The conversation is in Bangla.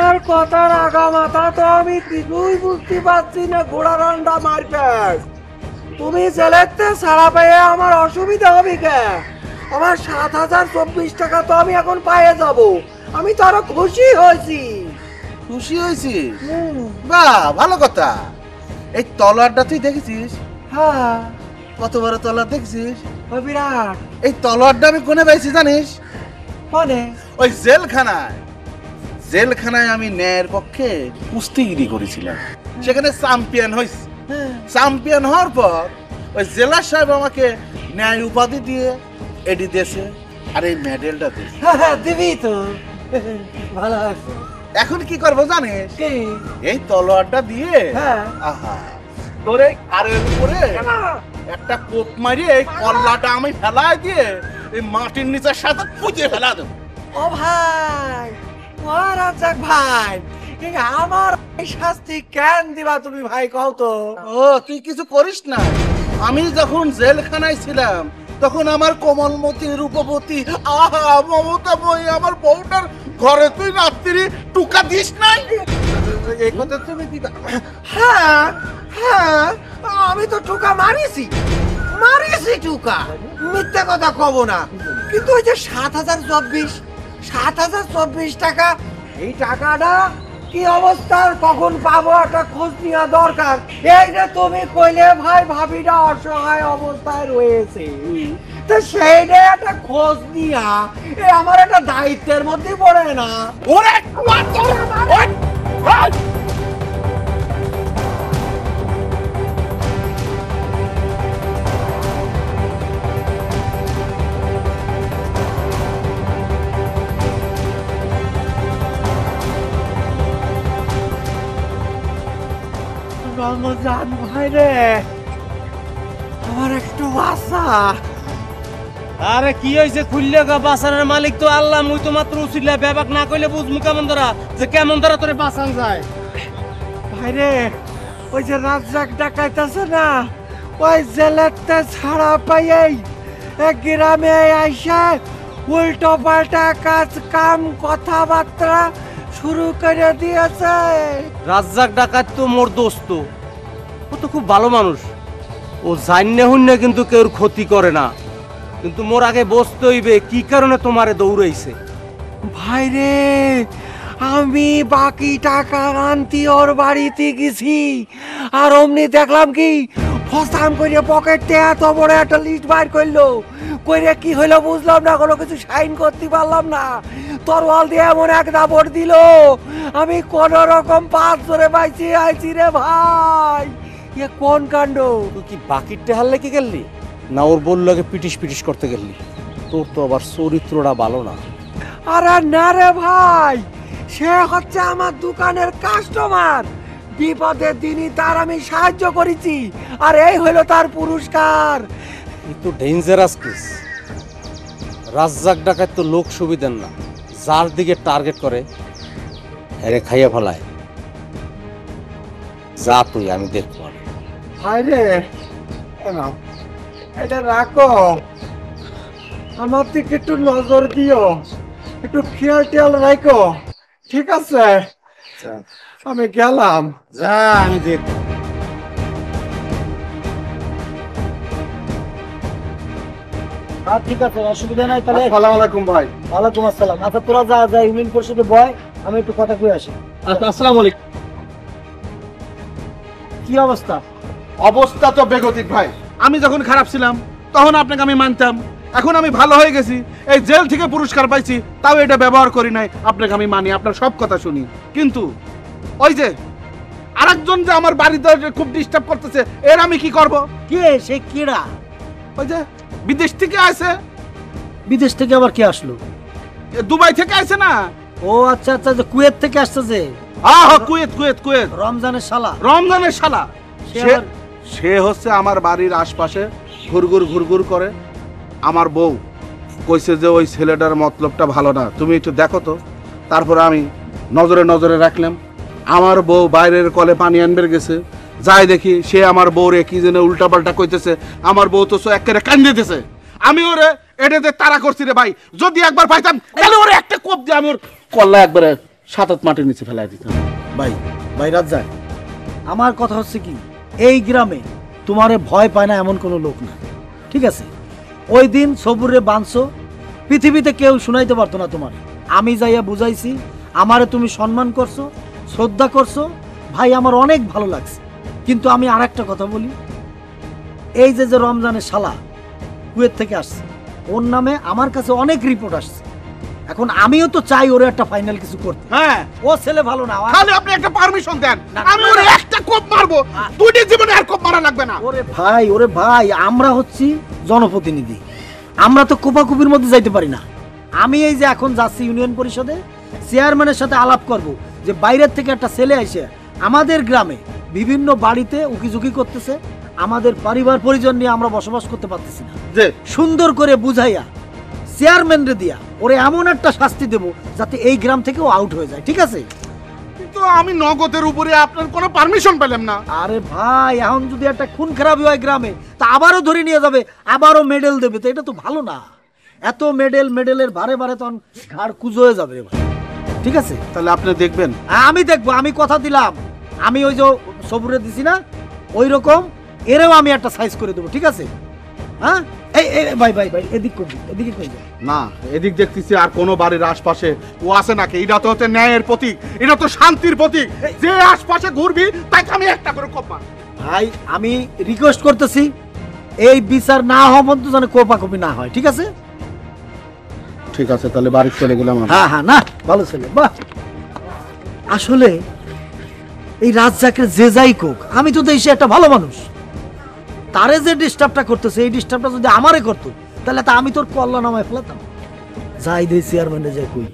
তোমার কথার আগা মাথা তো আমি কিছুই বুঝতে পারছি না। ঘোড়ার আন্ডা মার্কেট, তুমি জেলেতে ছাড়া পেয়ে আমার অসুবিধা হবে কে? আমার ৭,০২৪ টাকা তো আমি এখন পেয়ে যাব। আমি তো আরো খুশি হয়েছি। খুশি হয়েছি? বাহ, ভালো কথা। এই তলোয়ারটা তুই দেখেছিস? হ্যাঁ। কত বড় তলোয়ার দেখছিস? ওই বিরাট। এই তলোয়ারটা আমি কোনে পাইছি জানিস? মানে ওই জেলখানায়। জেলখানায় আমি ন্যায়ের পক্ষে কুস্তিগিরি করেছিলাম, সেখানে চ্যাম্পিয়ন হয়েছি। চ্যাম্পিয়ন হওয়ার পর ওই জেলার সাহেব আমাকে ন্যায় উপাধি দিয়ে এডি দেশে আর এই মেডেলটা দিয়েছে। দিবি তো, ভালো আছে। এখন কি করবো জানিস? এই তলোয়ারটা দিয়ে আহা তোরে আরের উপরে একটা কোপ মারিয়ে এই কল্লাটা আমি ফেলাই দিয়ে এই মাটির নিচের সাথে পুঁতে ফেলা দেবো। ও ভাই, রাজ্জাক ভাই, আমার এই শাস্তি কেন দিবা তুমি ভাই, কও তো? ও তুই কিছু করিস না। আমি যখন জেলখানায় ছিলাম তখন আমার কোমলমতি রূপবতী আহা মমতা বই আমার বউটার ঘরে তুই রাত্রি টুকা দিস নাই? এই কথা তুমি দিবা? হ্যাঁ হ্যাঁ, আমি তো টুকা মারিছি টুকা, মিথ্যা কথা কব না। কিন্তু ওই যে ৭,০২৪ টাকা, এই টাকাটা কি অবস্থার কখন পাবো একটা খোঁজ নেওয়া দরকার। এই যে তুমি কইলে ভাই ভাবিটা অসহায় অবস্থায় রয়েছে, তো সেইটা একটা খোঁজ নিয়া আমার একটা দায়িত্বের মধ্যে পড়ে না? ওরে রমজান ভাই রে, আমার একটু বাসা। আরে কি হয়েছে? খুললে গা, বাসানের মালিক তো আল্লাহ। মুই তো মাত্র উচিল্লা ব্যাপাক না কইলে বুঝমু কেমন ধরা, যে কেমন ধরা তোরে বাসান যায়। ভাই রে, ওই যে রাজ্জাক ডাকাইতেছে না, ওই জেলেতে ছাড়া পাইয়াই এক গ্রামে আইসা উল্টো পাল্টা কাজ কাম কথাবার্তা শুরু করে দিয়েছে। রাজ্জাক ডাকাত তো মোর দোস্ত, ও তো খুব ভালো মানুষ। ও জান্নে হুন্নে কিন্তু কেউর ক্ষতি করে না। কিন্তু মোর আগে বসতে হইবে কি কারণে তোমারে দৌড়াইছে। ভাই রে, আমি বাকি টাকা আনতি ওর বাড়িতে গেছি, আর অমনি দেখলাম কি ফসাম করে পকেটে এত বড় একটা লিস্ট বাইর করলো। কইরে কি হইলো বুঝলাম না, কোনো কিছু সাইন করতে পারলাম না। তরোয়াল দিয়ে এমন এক দাবড় দিল, আমি কোন রকম পাঁচ ধরে পাইছি আইছি রে ভাই। এ কোন কাণ্ড! তুই কি বাকিরটা হারলে কি গেলি না ওর বললাকে পিটিশ পিটিশ করতে গেলি? তোর তো আবার চরিত্রটা ভালো না। আরে না রে ভাই, সে হচ্ছে আমার দোকানের কাস্টমার। বিপদের দিনই তার আমি সাহায্য করেছি, আর এই হলো তার পুরস্কার। এই তো ডেঞ্জারাস কেস। রাজ্জাক ডাকাত তো লোক সুবিধেন না, যার দিকে টার্গেট করে হেরে খাইয়া ফেলায়। যা তুই, আমি দেখবো। ভাই রে, এটা রাখো, আমার দিকে একটু নজর দিও, একটু খেয়াল টেয়াল রাখো, ঠিক আছে? আমি গেলাম। যা, আমি দেখবো। ঠিক আছে, অসুবিধা নাই। তাহলে আসসালামু আলাইকুম ভাই। ওয়ালাইকুম আসসালাম। আচ্ছা তোরা যা যা ইউনিয়ন পরিষদে বয়, আমি একটু কথা কই আসি। আচ্ছা, আসসালামু আলাইকুম। কি অবস্থা? অবস্থা তো বেগতিক ভাই। আমি যখন খারাপ ছিলাম তখন আপনাকে আমি মানতাম, এখন আমি ভালো হয়ে গেছি, এই জেল থেকে পুরস্কার পাইছি, তাও এটা ব্যবহার করি নাই। আপনাকে আমি মানি, আপনার সব কথা শুনি, কিন্তু ওই যে আরেকজন যে আমার বাড়িতে খুব ডিস্টার্ব করতেছে, এর আমি কি করব? কে সে? কিরা? ওই যে বিদেশ থেকে আসে। বিদেশ থেকে আবার কে আসলো? দুবাই থেকে আসে না? ও আচ্ছা আচ্ছা, যে কুয়েত থেকে আসছে। Kuwait Kuwait Kuwait. রমজানের শালা। রমজানের শালা। সে হচ্ছে আমার বাড়ির আশপাশে ঘুরঘুর ঘুরঘুর করে। আমার বউ কইছে যে ওই ছেলেটার মতলবটা ভালো না, তুমি একটু দেখো তো। তারপরে আমি নজরে নজরে রাখলাম। আমার বউ বাইরের কলে পানি আনবে গেছে, যাই দেখি সে আমার বউরে কি যেন উল্টাপাল্টা কইতেছে। আমার বউ তো একেবারে কান্দিতেছে। আমি ওরে এটাতে তাড়া করছি রে ভাই, যদি একবার পাইতাম তাহলে ওরে একটা কোপ দিয়ে আমি ওর কল্লা একবারে সাত মাটির নিচে ফেলাই দিতাম। ভাই ভাই রাজ্জাক, আমার কথা হচ্ছে কি, এই গ্রামে তোমারে ভয় পায় না এমন কোনো লোক না, ঠিক আছে? ওই দিন সবুরে বাঁধছো, পৃথিবীতে কেউ শুনাইতে পারতো না তোমার। আমি যাইয়া বুঝাইছি, আমারে তুমি সম্মান করছো, শ্রদ্ধা করছো, ভাই আমার অনেক ভালো লাগছে। কিন্তু আমি আর একটা কথা বলি, এই যে রমজানের শালা কুয়েত থেকে আসছে, ওর নামে আমার কাছে অনেক রিপোর্ট আসছে। এখন আমিও তো চাই ওরে একটা ফাইনাল কিছু করতে। হ্যাঁ, ও ছেলে ভালো না। তাহলে আপনি একটা পারমিশন দেন, না, আমি ওরে একটা কোপ মারবো, দুইটা জীবনে আর কোপ মারা লাগবে না। ওরে ভাই আমরা হচ্ছি জনপ্রতিনিধি, আমরা তো কোপাকুপির মধ্যে যাইতে পারি না। আমি এই যে এখন যাচ্ছি ইউনিয়ন পরিষদে, চেয়ারম্যানের সাথে আলাপ করব যে বাইরের থেকে একটা ছেলে এসে আমাদের গ্রামে বিভিন্ন বাড়িতে উকিঝুঁকি করতেছে, আমাদের পরিবার পরিজন নিয়ে আমরা বসবাস করতে পারতেছি না, যে সুন্দর করে বুঝাইয়া চেয়ারম্যানরে দিয়া ওরে এমন একটা শাস্তি দেব যাতে এই গ্রাম থেকেও আউট হয়ে যায়, ঠিক আছে? কিন্তু আমি নগদের উপরে আপনার কোনো পারমিশন পেলাম না। আরে ভাই, এখন যদি একটা খুন খারাপি হয় গ্রামে, তা আবারও ধরে নিয়ে যাবে, আবারও মেডেল দেবে, তো এটা তো ভালো না। এত মেডেলের ভারে ভারে তখন ঘাড় কুজো হয়ে যাবে ভাই, ঠিক আছে? তাহলে আপনি দেখবেন। আমি দেখবো, আমি কথা দিলাম, আমি ওই যে সবুরে দিছি না, ওই রকম এরও আমি একটা সাইজ করে দেবো, ঠিক আছে? হ্যাঁ, এই ভাই ভাই ভাই এদিক করবি, এদিকে কই যায় না, এদিক দেখতেছি আর কোন বাড়ির আশপাশে ও আছে নাকি? এটা তো হচ্ছে ন্যায়ের প্রতীক, এটা তো শান্তির প্রতীক। যে আশপাশে ঘুরবি তাকে আমি একটা করে কোপ মার। ভাই, আমি রিকোয়েস্ট করতেছি, এই বিচার না হওয়া পর্যন্ত যেন কোপাকুপি না হয়, ঠিক আছে? ঠিক আছে, তাহলে বাড়ি চলে গেলাম। হ্যাঁ হ্যাঁ, না ভালো ছেলে, বাহ। আসলে এই রাজ্জাকের যে যাই কোক, আমি তো দেশে একটা ভালো মানুষ, তারে যে ডিস্টার্বটা করতেছে, এই ডিস্টার্বটা যদি আমারে করতো, তাহলে তা আমি তোর কল্লা নামায় ফেলাতাম। যাই দেই চেয়ারম্যানে যাই কই।